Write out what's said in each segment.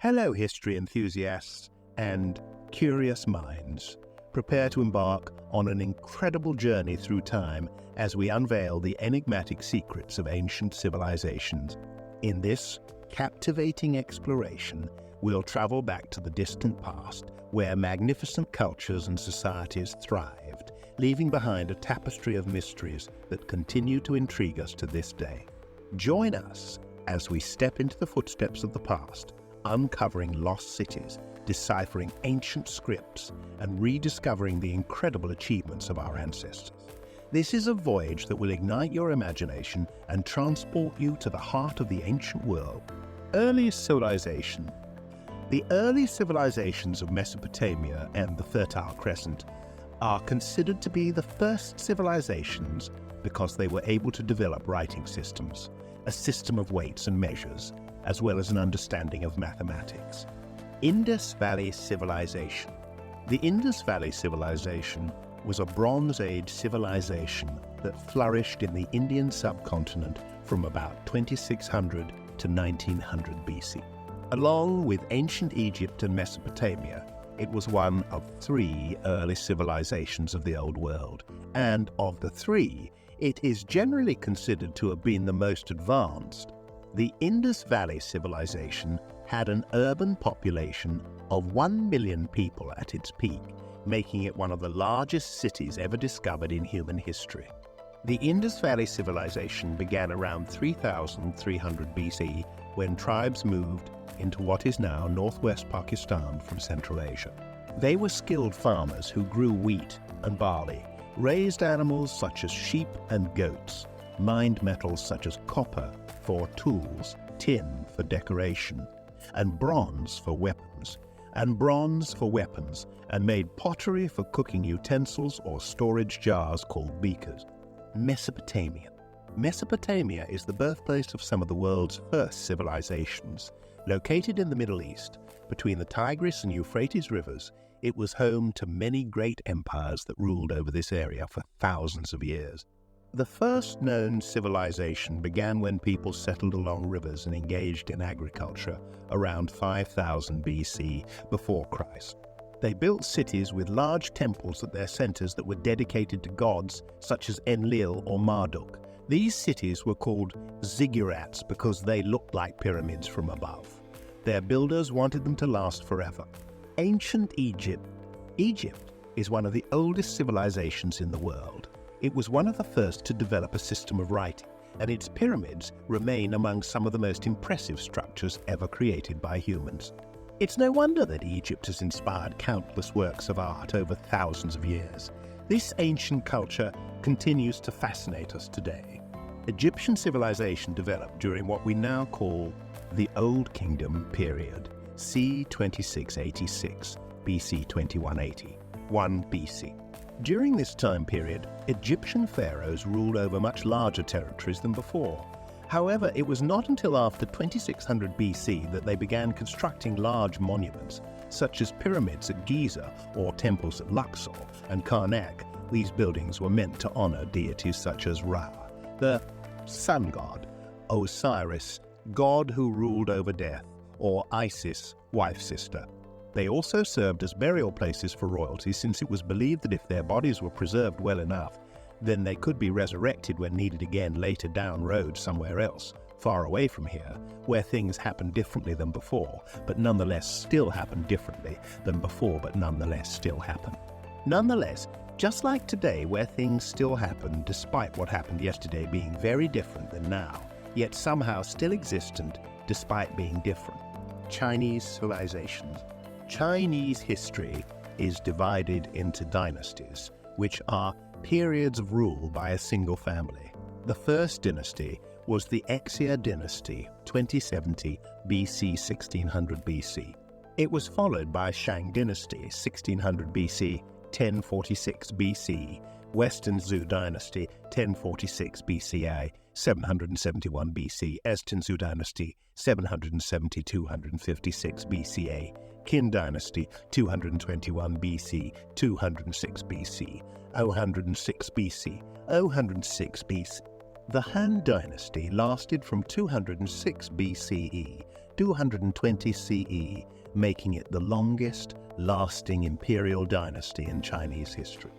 Hello, history enthusiasts and curious minds. Prepare to embark on an incredible journey through time as we unveil the enigmatic secrets of ancient civilizations. In this captivating exploration, we'll travel back to the distant past, where magnificent cultures and societies thrived, leaving behind a tapestry of mysteries that continue to intrigue us to this day. Join us as we step into the footsteps of the past, uncovering lost cities, deciphering ancient scripts, and rediscovering the incredible achievements of our ancestors. This is a voyage that will ignite your imagination and transport you to the heart of the ancient world. Earliest civilization. The early civilizations of Mesopotamia and the Fertile Crescent are considered to be the first civilizations because they were able to develop writing systems, a system of weights and measures, as well as an understanding of mathematics. Indus Valley Civilization. The Indus Valley Civilization was a Bronze Age civilization that flourished in the Indian subcontinent from about 2600 to 1900 BC. Along with ancient Egypt and Mesopotamia, it was one of three early civilizations of the Old World, and of the three, it is generally considered to have been the most advanced. The Indus Valley Civilization had an urban population of 1 million people at its peak, making it one of the largest cities ever discovered in human history. The Indus Valley Civilization began around 3300 BC when tribes moved into what is now northwest Pakistan from Central Asia. They were skilled farmers who grew wheat and barley, raised animals such as sheep and goats, mined metals such as copper for tools, tin for decoration, and bronze for weapons, and made pottery for cooking utensils or storage jars called beakers. Mesopotamia. Mesopotamia is the birthplace of some of the world's first civilizations. Located in the Middle East, between the Tigris and Euphrates rivers, it was home to many great empires that ruled over this area for thousands of years. The first known civilization began when people settled along rivers and engaged in agriculture around 5000 BC before Christ. They built cities with large temples at their centers that were dedicated to gods such as Enlil or Marduk. These cities were called ziggurats because they looked like pyramids from above. Their builders wanted them to last forever. Ancient Egypt. Egypt is one of the oldest civilizations in the world. It was one of the first to develop a system of writing, and its pyramids remain among some of the most impressive structures ever created by humans. It's no wonder that Egypt has inspired countless works of art over thousands of years. This ancient culture continues to fascinate us today. Egyptian civilization developed during what we now call the Old Kingdom period, c. 2686, BC 2180, 1 BC. During this time period, Egyptian pharaohs ruled over much larger territories than before. However, it was not until after 2600 BC that they began constructing large monuments, such as pyramids at Giza or temples at Luxor and Karnak. These buildings were meant to honor deities such as Ra, the sun god, Osiris, god who ruled over death, or Isis, wife-sister. They also served as burial places for royalty, since it was believed that if their bodies were preserved well enough, then they could be resurrected when needed again later down road somewhere else, far away from here, where things happened differently than before, but nonetheless still happen differently than before, but nonetheless still happen. Nonetheless, just like today, where things still happen despite what happened yesterday being very different than now, yet somehow still existent despite being different. Chinese civilizations. Chinese history is divided into dynasties, which are periods of rule by a single family. The first dynasty was the Xia dynasty, 2070 BC 1600 BC. It was followed by Shang dynasty, 1600 BC 1046 BC, Western Zhou dynasty, 1046 BCA, 771 BC, Eastern Zhou dynasty, 770-256 BCA, Qin dynasty, 221 BC, 206 BC, 006 BC, 006 BC. The Han dynasty lasted from 206 BCE 220 CE, making it the longest lasting imperial dynasty in Chinese history.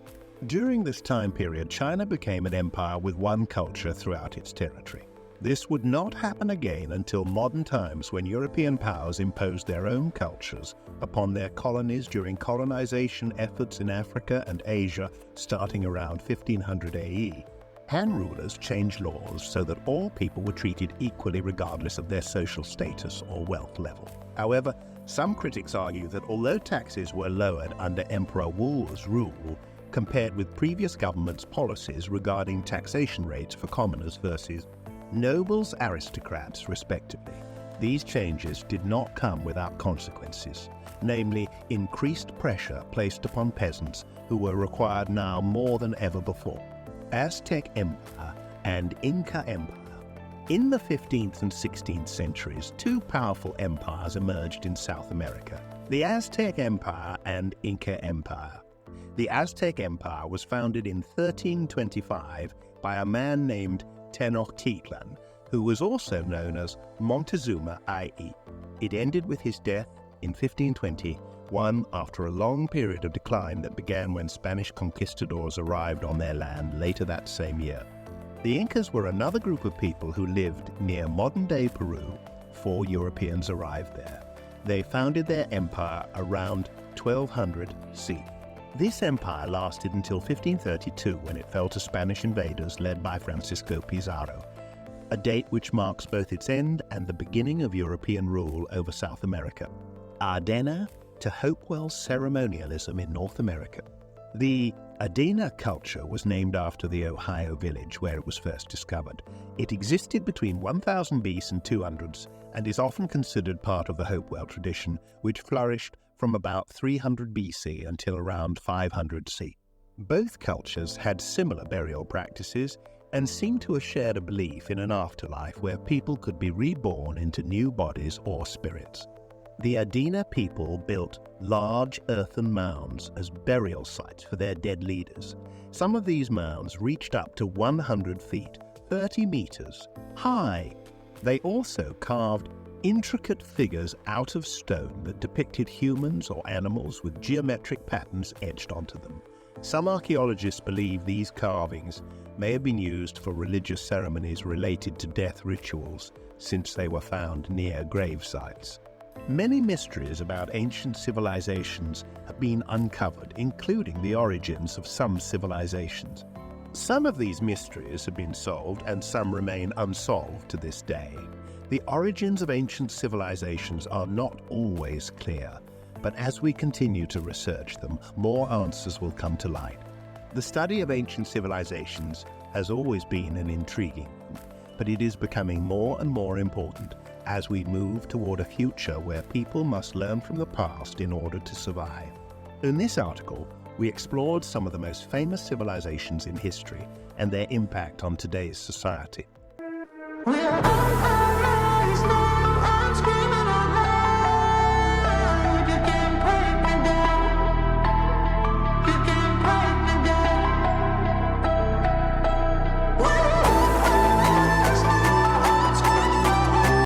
During this time period, China became an empire with one culture throughout its territory. This would not happen again until modern times, when European powers imposed their own cultures upon their colonies during colonization efforts in Africa and Asia starting around 1500 AE. Han rulers changed laws so that all people were treated equally regardless of their social status or wealth level. However, some critics argue that although taxes were lowered under Emperor Wu's rule, compared with previous governments' policies regarding taxation rates for commoners versus nobles, aristocrats, respectively, these changes did not come without consequences, namely increased pressure placed upon peasants who were required now more than ever before. Aztec Empire and Inca Empire. In the 15th and 16th centuries, two powerful empires emerged in South America, the Aztec Empire and Inca Empire. The Aztec Empire was founded in 1325 by a man named Tenochtitlan, who was also known as Montezuma I.E. It ended with his death in 1521 after a long period of decline that began when Spanish conquistadors arrived on their land later that same year. The Incas were another group of people who lived near modern-day Peru before Europeans arrived there. They founded their empire around 1200 CE. This empire lasted until 1532, when it fell to Spanish invaders led by Francisco Pizarro, a date which marks both its end and the beginning of European rule over South America. Ardena to Hopewell's ceremonialism in North America. The Adena culture was named after the Ohio village where it was first discovered. It existed between 1000 BC and 200s and is often considered part of the Hopewell tradition, which flourished from about 300 BC until around 500 CE. Both cultures had similar burial practices and seemed to have shared a belief in an afterlife where people could be reborn into new bodies or spirits. The Adena people built large earthen mounds as burial sites for their dead leaders. Some of these mounds reached up to 100 feet, 30 meters high. They also carved intricate figures out of stone that depicted humans or animals with geometric patterns etched onto them. Some archaeologists believe these carvings may have been used for religious ceremonies related to death rituals, since they were found near grave sites. Many mysteries about ancient civilizations have been uncovered, including the origins of some civilizations. Some of these mysteries have been solved and some remain unsolved to this day. The origins of ancient civilizations are not always clear, but as we continue to research them, more answers will come to light. The study of ancient civilizations has always been an intriguing one, but it is becoming more and more important as we move toward a future where people must learn from the past in order to survive. In this article, we explored some of the most famous civilizations in history and their impact on today's society.